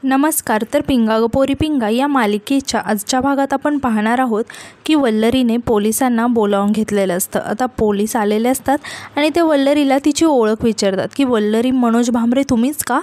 नमस्कार. तर पिंगा ग पोरी पिंगा या मालिकेच्या आजच्या भागात आपण पाहणार आहोत की वल्लरीने पोलिसांना बोलावून घेतलेलं असतं. आता पोलीस आलेले असतात आणि ते वल्लरीला तिची ओळख विचारतात की वल्लरी मनोज भांबरे तुम्हीच का?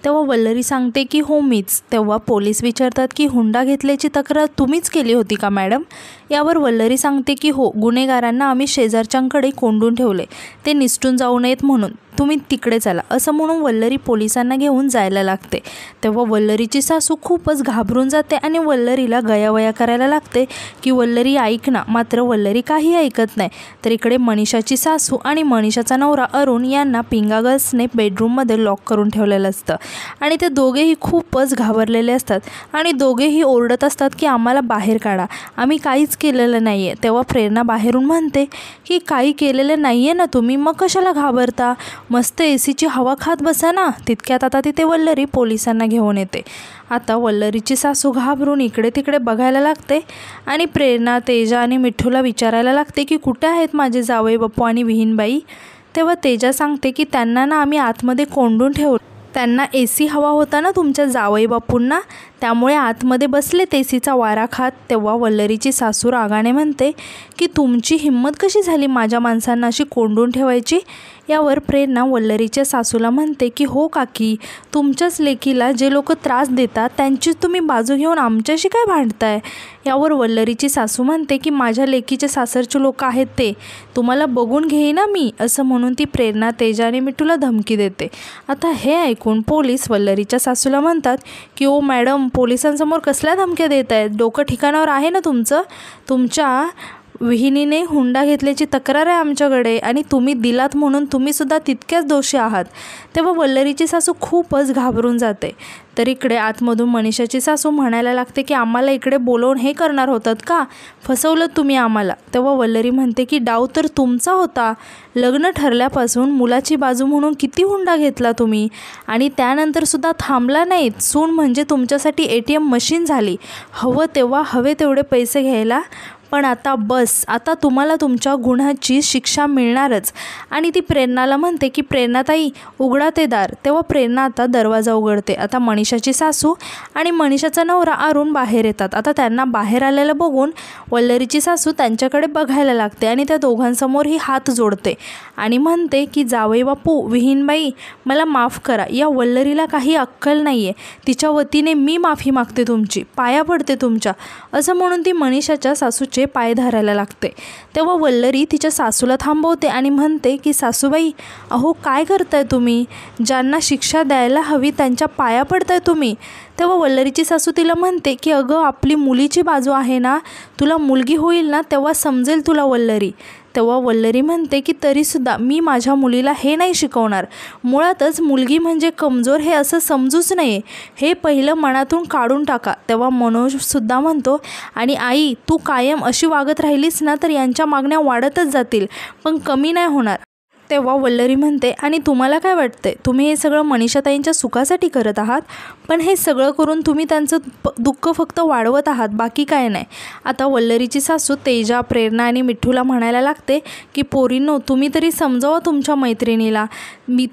तेव्हा वल्लरी सांगते की हो मीच. तेव्हा पोलीस विचारतात की हुंडा घेतल्याची तक्रार तुम्हीच केली होती का मॅडम? यावर वल्लरी सांगते की हो, गुन्हेगारांना आम्ही शेजारच्यांकडे कोंडून ठेवले, ते निसटून जाऊ नयेत म्हणून, तुम्ही तिकडे चला असं म्हणून वल्लरी पोलिसांना घेऊन जायला लागते. तेव्हा वल्लरीची सासू खूपच घाबरून जाते आणि वल्लरीला गयावया करायला लागते की वल्लरी ऐक ना. मात्र वल्लरी काही ऐकत नाही. तर इकडे मनीषाची सासू आणि मनीषाचा नवरा अरुण यांना पिंगा गर्ल्सने बेडरूममध्ये लॉक करून ठेवलेलं असतं आणि ते दोघेही खूपच घाबरलेले असतात आणि दोघेही ओरडत असतात की आम्हाला बाहेर काढा, आम्ही काहीच केलेलं नाही आहे. तेव्हा प्रेरणा बाहेरून म्हणते की काही केलेलं नाही आहे ना तुम्ही, मग कशाला घाबरता, मस्त एसीची हवा खात बसा ना. तितक्यात आता तिथे वल्लरी पोलिसांना घेऊन येते. आता वल्लरीची सासू घाबरून इकडे तिकडे बघायला लागते आणि प्रेरणा, तेजा आणि मिठूला विचारायला लागते की कुठे आहेत माझे जावई बापू आणि विहीनबाई? तेव्हा तेजा सांगते की त्यांना ना आम्ही आतमध्ये कोंडून ठेवलं, त्यांना एसी हवा होता ना तुमच्या जावई बापूंना, त्यामुळे आतमध्ये बसले एसीचा वारा खात. तेव्हा वल्लरीची सासू रागाने म्हणते की तुमची हिंमत कशी झाली माझ्या माणसांना अशी कोंडून ठेवायची? यावर प्रेरणा वल्लरीच्या सासूला म्हणते की हो काकी, तुमच्याच लेकीला जे लोक त्रास देतात त्यांचीच तुम्ही बाजू घेऊन आमच्याशी काय भांडताय? यावर वल्लरीची सासू म्हणते की माझ्या लेकीचे सासरचे लोक आहेत ते तुम्हाला बघून घेईना मी, असं म्हणून ती प्रेरणा, तेजा आणि मिठूला धमकी देते. आता हे ऐकून पोलीस वल्लरीच्या सासूला म्हणतात की ओ मॅडम, पोलिसांसमोर कसल्या धमक्या देत आहेत? डोकं ठिकाणावर आहे ना तुमचं? तुमच्या विहिनीने हुंडा घेतल्याची तक्रार आहे आमच्याकडे आणि तुम्ही दिलात म्हणून तुम्हीसुद्धा तितक्याच दोषी आहात. तेव्हा वल्लरीची सासू खूपच घाबरून जाते. तर इकडे आतमधून मनीषाची सासू म्हणायला लागते की आम्हाला इकडे बोलवून हे करणार होतात का? फसवलं तुम्ही आम्हाला. तेव्हा वल्लरी म्हणते की डाव तर तुमचा होता, लग्न ठरल्यापासून मुलाची बाजू म्हणून किती हुंडा घेतला तुम्ही आणि त्यानंतरसुद्धा थांबला नाहीत. सून म्हणजे तुमच्यासाठी ATM मशीन झाली, हवं तेव्हा हवे तेवढे पैसे घ्यायला. पण आता बस, आता तुम्हाला तुमच्या गुन्ह्याची शिक्षा मिळणारच. आणि ती प्रेरणाला म्हणते की प्रेरणाताई उघडा ते दार. तेव्हा प्रेरणा आता दरवाजा उघडते. आता मनीषाची सासू आणि मनीषाचा नवरा अरुण बाहेर येतात. आता त्यांना बाहेर आलेलं बघून वल्लरीची सासू त्यांच्याकडे बघायला लागते आणि त्या दोघांसमोरही हात जोडते आणि म्हणते की जावई बापू, विहीनबाई मला माफ करा, या वल्लरीला काही अक्कल नाही आहे, तिच्या वतीने मी माफी मागते तुमची, पाया पडते तुमच्या, असं म्हणून ती मनीषाच्या सासूची पाय धरायला लागते. तेव्हा वल्लरी तिच्या सासूला थांबवते आणि म्हणते की सासूबाई, अहो काय करताय तुम्ही? ज्यांना शिक्षा द्यायला हवी त्यांच्या पाया पडताय तुम्ही. तेव्हा वल्लरीची सासू तिला म्हणते की अगं, आपली मुलीची बाजू आहे ना, तुला मुलगी होईल ना तेव्हा समजेल तुला वल्लरी. तेव्हा वल्लरी म्हणते की तरीसुद्धा मी माझ्या मुलीला हे नाही शिकवणार. मुळातच मुलगी म्हणजे कमजोर हे असं समजूच नये, हे पहिलं मनातून काढून टाका. तेव्हा मनोजसुद्धा म्हणतो आणि आई, तू कायम अशी वागत राहिलीस ना तर यांच्या मागण्या वाढतच जातील, पण कमी नाही होणार. तेव्हा वल्लरी म्हणते आणि तुम्हाला काय वाटते, तुम्ही हे सगळं मनीषाताईंच्या सुखासाठी करत आहात, पण हे सगळं करून तुम्ही त्यांचं दुःख फक्त वाढवत आहात, बाकी काय नाही. आता वल्लरीची सासू तेजा, प्रेरणा आणि मिठूला म्हणायला लागते की पोरींनो, तुम्ही तरी समजावा तुमच्या मैत्रिणीला,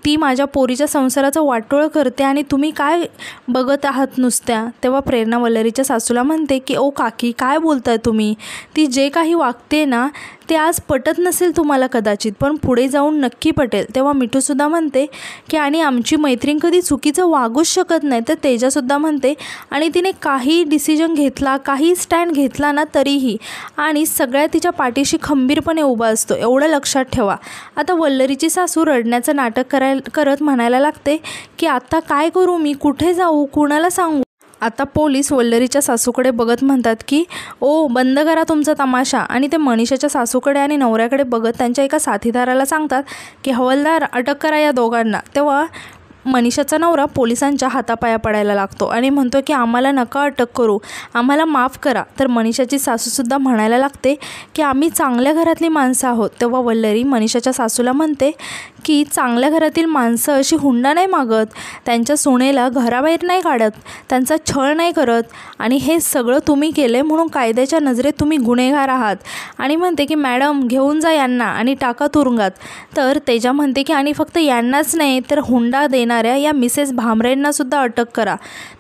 ती माझ्या पोरीच्या संसाराचं वाटोळं करते आणि तुम्ही काय बघत आहात नुसत्या. तेव्हा प्रेरणा वल्लरीच्या सासूला म्हणते की ओ काकी, काय बोलताय तुम्ही? ती जे काही वागते ना ते आज पटत नसेल तुम्हाला कदाचित, पण पुढे जाऊन नक्की पटेल. तेव्हा मिठूसुद्धा म्हणते की आणि आमची मैत्रीण कधी चुकीचं वागूच शकत नाही. तर तेजासुद्धा म्हणते आणि तिने काही डिसिजन घेतला, काही स्टँड घेतला ना तरीही आणि सगळ्या तिच्या पाठीशी खंबीरपणे उभा असतो, एवढं लक्षात ठेवा. आता वल्लरीची सासू रडण्याचं नाटक करत म्हणायला लागते की आता काय करू मी, कुठे जाऊ, कुणाला सांगू? आता पोलीस वल्लरीच्या सासूकडे बघत म्हणतात की ओ बंद करा तुमचा तमाशा. आणि ते मनीषाच्या सासूकडे आणि नवऱ्याकडे बघत त्यांच्या एका साथीदाराला सांगतात की हवालदार, अटक करा या दोघांना. तेव्हा मनीषाचा नवरा पोलिसांच्या हातापाया पडायला लागतो आणि म्हणतो की आम्हाला नका अटक करू, आम्हाला माफ करा. तर मनीषाची सासूसुद्धा म्हणायला लागते की आम्ही चांगल्या घरातली माणसं आहोत. तेव्हा वल्लरी मनीषाच्या सासूला म्हणते की चांगल्या घरातील माणसं अशी हुंडा नाही मागत, त्यांच्या सुनेला घराबाहेर नाही काढत, त्यांचा छळ नाही करत, आणि हे सगळं तुम्ही केले म्हणून कायद्याच्या नजरेत तुम्ही गुन्हेगार आहात. आणि म्हणते की मॅडम घेऊन जा यांना आणि टाका तुरुंगात. तर तेजा म्हणते की आणि फक्त यांनाच नाही तर हुंडा देणार करणाऱ्या या मिसेस भामरेंनासुद्धा अटक करा.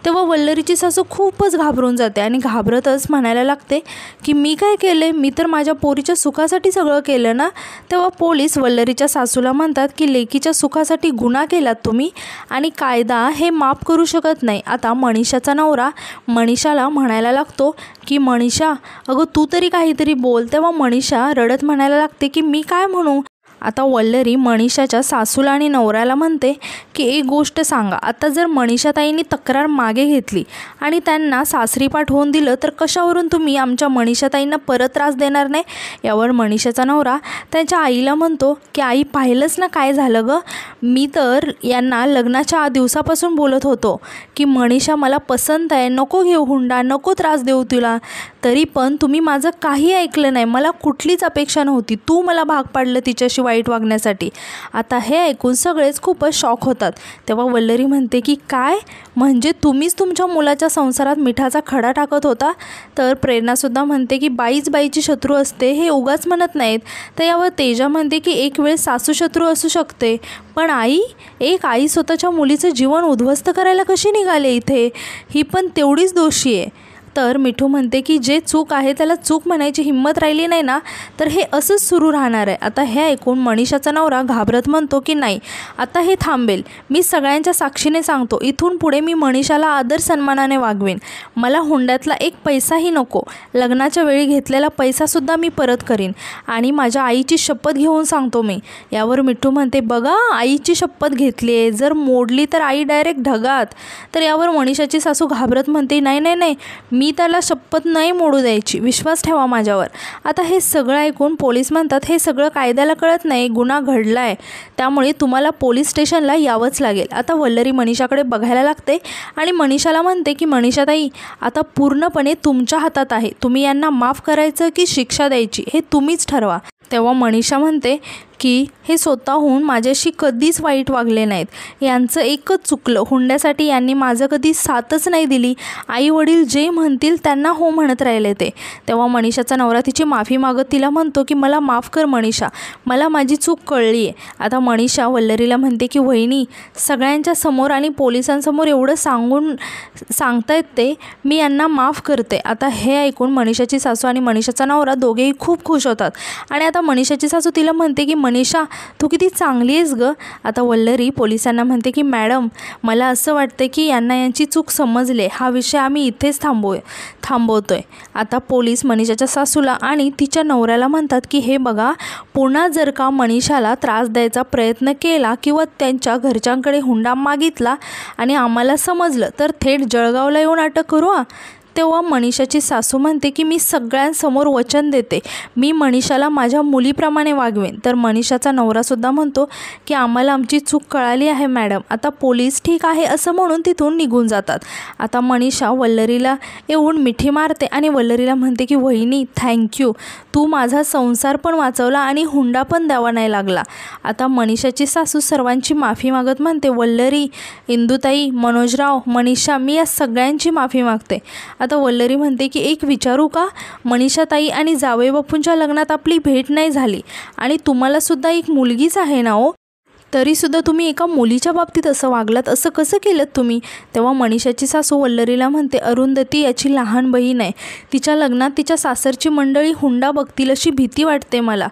तेव्हा वल्लरीची सासू खूपच घाबरून जाते आणि घाबरतच म्हणायला लागते की मी काय केले, मी तर माझ्या पोरीच्या सुखासाठी सगळं केलं ना. तेव्हा पोलीस वल्लरीच्या सासूला म्हणतात की लेकीच्या सुखासाठी गुन्हा केलात तुम्ही आणि कायदा हे माफ करू शकत नाही. आता मनीषाचा नवरा मनीषाला म्हणायला लागतो की मनीषा अगं तू तरी काहीतरी बोल. तेव्हा मनीषा रडत म्हणायला लागते की मी काय म्हणू. आता वल्लरी मनीषाच्या सासूला आणि नवऱ्याला म्हणते की एक गोष्ट सांगा, आता जर मनीषाताईंनी तक्रार मागे घेतली आणि त्यांना सासरी पाठवून दिलं तर कशावरून तुम्ही आमच्या मनीषाताईंना परत त्रास देणार नाही. यावर मनीषाचा नवरा त्यांच्या आईला म्हणतो की आई पाहिलंच ना काय झालं गं, मी तर यांना लग्नाच्या दिवसापासून बोलत होतो की मनीषा मला पसंत आहे, नको घेऊ हुंडा, नको त्रास देऊ तुला, तरी पण तुम्ही माझं काही ऐकलं नाही. मला कुठलीच अपेक्षा नव्हती, तू मला भाग पाडलं तिच्याशी वाईट वागण्यासाठी. आता हे ऐकून सगळेच खूपच शॉक होतात. तेव्हा वल्लरी म्हणते की काय म्हणजे तुम्हीच तुमच्या मुलाच्या संसारात मिठाचा खडा टाकत होता. तर प्रेरणासुद्धा म्हणते की बाईच बाईची शत्रू असते हे उगाच म्हणत नाहीत. तर यावर तेजा म्हणते की एक वेळ सासू शत्रू असू शकते, पण आई, एक आई स्वतःच्या मुलीचं जीवन उद्ध्वस्त करायला कशी निघाले इथे, ही पण तेवढीच दोषी आहे. तर मिठू म्हणते की जे चूक आहे त्याला चूक म्हणायची हिंमत राहिली नाही ना तर हे असंच सुरू राहणार आहे. आता हे ऐकून मनीषाचा नवरा घाबरत म्हणतो की नाही आता हे थांबेल, मी सगळ्यांच्या साक्षीने सांगतो, इथून पुढे मी मनीषाला आदर सन्मानाने वागवेन, मला हुंड्यातला एक पैसाही नको, लग्नाच्या वेळी घेतलेला पैसासुद्धा मी परत करीन आणि माझ्या आईची शपथ घेऊन सांगतो मी. यावर मिठू म्हणते बघा आईची शपथ घेतली आहे, जर मोडली तर आई डायरेक्ट ढगात. तर यावर मनीषाची सासू घाबरत म्हणते नाही नाही नाही, मी त्याला शपथ नाही मोडू द्यायची, विश्वास ठेवा माझ्यावर. आता हे सगळं ऐकून पोलीस म्हणतात हे सगळं कायद्याला कळत नाही, गुन्हा घडला आहे, त्यामुळे तुम्हाला पोलीस स्टेशनला यावंच लागेल. आता वल्लरी मनीषाकडे बघायला लागते आणि मनीषाला म्हणते की मनीषाताई आता पूर्णपणे तुमच्या हातात आहे, तुम्ही यांना माफ करायचं की शिक्षा द्यायची हे तुम्हीच ठरवा. तेव्हा मनीषा म्हणते की हे स्वतःहून माझ्याशी कधीच वाईट वागले नाहीत, यांचं एकच चुकलं, हुंड्यासाठी यांनी माझं कधी साथच नाही दिली, आई वडील जे म्हणतील त्यांना हो म्हणत राहिले ते. तेव्हा मनीषाचा नवरा तिची माफी मागत तिला म्हणतो की मला माफ कर मनीषा, मला माझी चूक कळली आहे. आता मनीषा वल्लरीला म्हणते की वहिनी सगळ्यांच्या समोर आणि पोलिसांसमोर एवढं सांगतायत ते, मी यांना माफ करते. आता हे ऐकून मनीषाची सासू आणि मनीषाचा नवरा दोघेही खूप खुश होतात आणि आता मनीषाची सासू तिला म्हणते की मनीषा तू किती चांगली आहेस गं. आता वल्लरी पोलिसांना म्हणते की मॅडम मला असं वाटतं की यांना यांची चूक समजले, हा विषय आम्ही इथेच थांबवतोय. आता पोलीस मनीषाच्या सासूला आणि तिच्या नवऱ्याला म्हणतात की हे बघा पुन्हा जर का मनीषाला त्रास द्यायचा प्रयत्न केला किंवा त्यांच्या घरच्यांकडे हुंडा मागितला आणि आम्हाला समजलं तर थेट जळगावला येऊन अटक करू. तेव्हा मनीषाची सासू म्हणते की मी सगळ्यांसमोर वचन देते, मी मनीषाला माझ्या मुलीप्रमाणे वागवेन. तर मनीषाचा नवरासुद्धा म्हणतो की आम्हाला आमची चूक कळाली आहे मॅडम. आता पोलीस ठीक आहे असं म्हणून तिथून निघून जातात. आता मनीषा वल्लरीला येऊन मिठी मारते आणि वल्लरीला म्हणते की वहिनी थँक्यू, तू माझा संसार पण वाचवला आणि हुंडा पण द्यावा नाही लागला. आता मनीषाची सासू सर्वांची माफी मागत म्हणते वल्लरी, इंदुताई, मनोजराव, मनीषा, मी या सगळ्यांची माफी मागते. आता वल्लरी म्हणते की एक विचारू का, मनीषाताई आणि जावई बापूंच्या लग्नात आपली भेट नाही झाली आणि तुम्हालासुद्धा एक मुलगीच आहे ना हो, तरीसुद्धा तुम्ही एका मुलीच्या बाबतीत असं वागलात, असं कसं केलं तुम्ही. तेव्हा मनीषाची सासू वल्लरीला म्हणते अरुंधती याची लहान बहीण आहे, तिच्या लग्नात तिच्या सासरची मंडळी हुंडा बघतील अशी भीती वाटते मला.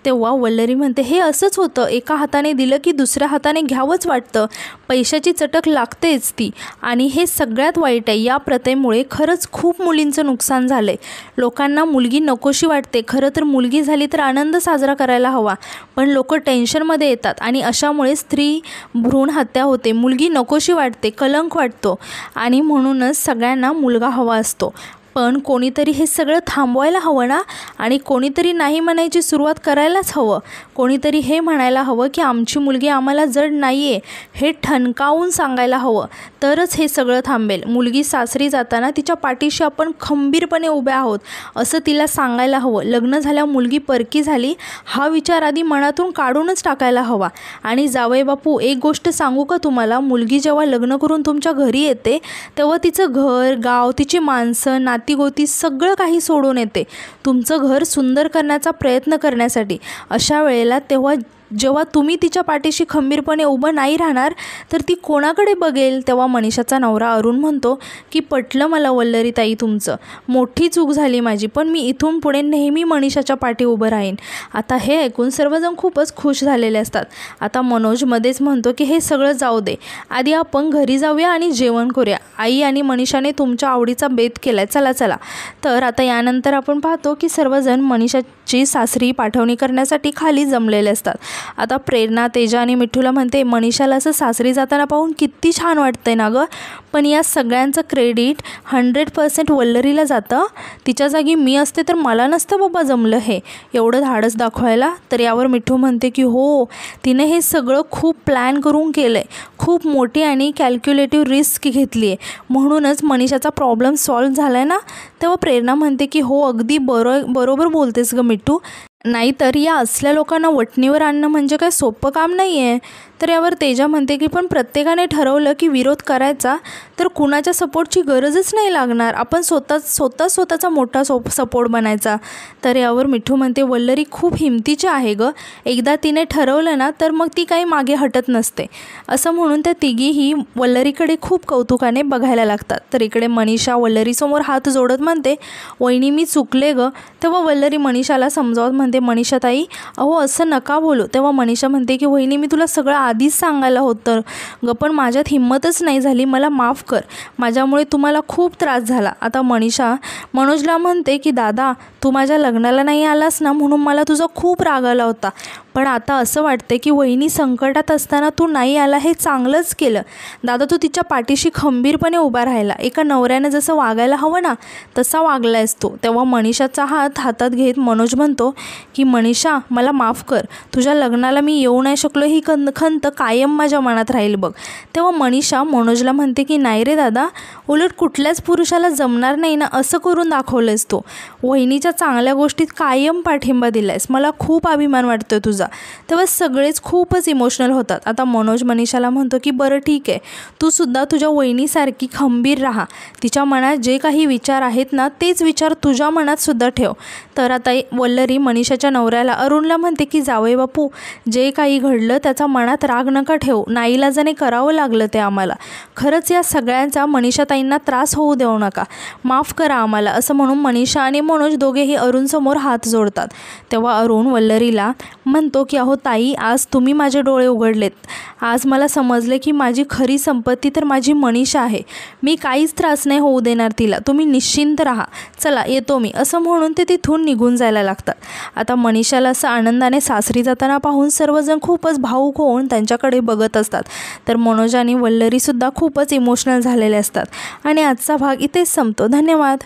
तेव्हा वल्लरी म्हणते हे असंच होतं, एका हाताने दिलं की दुसऱ्या हाताने घ्यावंच वाटतं, पैशाची चटक लागतेच ती, आणि हे सगळ्यात वाईट आहे. या प्रथेमुळे खरंच खूप मुलींचं नुकसान झालं आहे, लोकांना मुलगी नकोशी वाटते. खरं तर मुलगी झाली तर आनंद साजरा करायला हवा, पण लोक टेन्शनमध्ये येतात आणि अशामुळे स्त्री भ्रूण हत्या होते, मुलगी नकोशी वाटते, कलंक वाटतो आणि म्हणूनच सगळ्यांना मुलगा हवा असतो. पण कोणीतरी हे सगळं थांबवायला हवं ना, आणि कोणीतरी नाही म्हणायची सुरुवात करायलाच हवं. कोणीतरी हे म्हणायला हवं की आमची मुलगी आम्हाला जड नाही आहे, हे ठणकावून सांगायला हवं, तरच हे सगळं थांबेल. मुलगी सासरी जाताना तिच्या पाठीशी आपण खंबीरपणे उभे आहोत असं तिला सांगायला हवं. लग्न झाल्या मुलगी परकी झाली हा विचार आधी मनातून काढूनच टाकायला हवा. आणि जावई बापू एक गोष्ट सांगू का तुम्हाला, मुलगी जेव्हा लग्न करून तुमच्या घरी येते तेव्हा तिचं घर, गाव, तिची माणसं, नातीगोती सगळं काही सोडून येते तुमचं घर सुंदर करण्याचा प्रयत्न करण्यासाठी. अशा वेळेला तेव्हा जेव्हा तुम्ही तिच्या पाठीशी खंबीरपणे उभं नाही राहणार तर ती कोणाकडे बघेल? तेव्हा मनीषाचा नवरा अरुण म्हणतो की पटलं मला वल्लरीताई तुमचं, मोठी चूक झाली माझी, पण मी इथून पुढे नेहमी मनीषाच्या पाठी उभं राहीन. आता हे ऐकून सर्वजण खूपच खुश झालेले असतात. आता मनोज मध्येच म्हणतो की हे सगळं जाऊ दे, आधी आपण घरी जाऊया आणि जेवण करूया. आई आणि मनीषाने तुमच्या आवडीचा बेत केलाय, चला चला. तर आता यानंतर आपण पाहतो की सर्वजण मनीषाची सासरी पाठवणी करण्यासाठी खाली जमलेले असतात. आता प्रेरणा तेजा आणि मिठूला म्हणते मनीषाला असं सासरी जाताना पाहून किती छान वाटतंय ना गं, पण या सगळ्यांचं क्रेडिट 100% वल्लरीला जातं. तिच्या जागी मी असते तर मला नसतं बाबा जमलं हे एवढं धाडस दाखवायला. तर यावर मिठू म्हणते की हो, तिने हे सगळं खूप प्लॅन करून केलं आहे, खूप मोठी आणि कॅल्क्युलेटिव्ह रिस्क घेतली आहे, म्हणूनच मनीषाचा प्रॉब्लेम सॉल्व्ह झाला आहे ना. तेव्हा प्रेरणा म्हणते की हो, अगदी बरोबर बोलतेस गं मिठू, नाहीतर या असल्या लोकांना वटणीवर आणणं म्हणजे काय सोपं काम नाही आहे. तर यावर तेजा म्हणते की पण प्रत्येकाने ठरवलं की विरोध करायचा तर कुणाच्या सपोर्टची गरजच नाही लागणार, आपण स्वतःचा मोठा सपोर्ट बनायचा. तर यावर मिठू म्हणते वल्लरी खूप हिमतीची आहे गं, एकदा तिने ठरवलं ना तर मग ती काही मागे हटत नसते. असं म्हणून त्या तिघीही वल्लरीकडे खूप कौतुकाने बघायला लागतात. तर इकडे मनीषा वल्लरीसमोर हात जोडत म्हणते वहिनी मी चुकले गं. तेव्हा वल्लरी मनीषाला समजावत म्हणते मनीषाताई अहो असं नका बोलू. तेव्हा मनीषा म्हणते की वहिनी मी तुला सगळं आधीच सांगायला होतं गं, पण माझ्यात हिंमतच नाही झाली, मला माफ कर, माझ्यामुळे तुम्हाला खूप त्रास झाला. आता मनीषा मनोजला म्हणते की दादा तू माझ्या लग्नाला नाही आलास ना म्हणून मला तुझा खूप राग आला होता, पण आता असं वाटते की वहिनी संकटात असताना तू नाही आला हे चांगलंच केलं. दादा तू तिच्या पाठीशी खंबीरपणे उभा राहिला, एका नवऱ्यानं जसं वागायला हवं ना तसा वागलायस तू. तेव्हा मनीषाचा हात हातात घेत मनोज म्हणतो की मनीषा मला माफ कर, तुझ्या लग्नाला मी येऊ नाही शकलो ही खंत कायम माझ्या मनात राहील बघ. तेव्हा मनीषा मनोजला म्हणते की नाही रे दादा, उलट कुठल्याच पुरुषाला जमणार नाही ना असं करून दाखवलंयस तू, वहिनीच्या चांगल्या गोष्टीत कायम पाठिंबा दिलायस, मला खूप अभिमान वाटतोय तुझा. तेव्हा सगळेच खूपच इमोशनल होतात. आता मनोज मनीषाला म्हणतो की बरं ठीक आहे, तू सुद्धा तुझ्या वहिनीसारखी खंबीर राहा, तिच्या मनात जे काही विचार आहेत ना तेच विचार तुझ्या मनात सुद्धा ठेव. तर आता वल्लरी मनीषाच्या नवऱ्याला अरुणला म्हणते की जावई बापू जे काही घडलं त्याचा मनात राग नका ठेवू, नाईलाजाने करावं लागलं ते आम्हाला, खरंच या सगळ्यांचा मनीषाताईंना त्रास होऊ देऊ नका, माफ करा आम्हाला. असं म्हणून मनीषा आणि मनोज दोघेही अरुणसमोर हात जोडतात. तेव्हा अरुण वल्लरीला म्हणतो की अहो ताई आज तुम्ही माझे डोळे उघडलेत, आज मला समजले की माझी खरी संपत्ती तर माझी मनीषा आहे, मी काहीच त्रास नाही होऊ देणार तिला, तुम्ही निश्चिंत राहा, चला येतो मी. असं म्हणून ते तिथून निघून जायला लागतात. आता मनीषाला असं आनंदाने सासरी जाताना पाहून सर्वजण खूपच भावूक होऊन त्यांच्याकडे बघत असतात. तर मनोज आणि वल्लरीसुद्धा खूपच इमोशनल झालेले असतात. आणि आजचा भाग इथेच संपतो. धन्यवाद.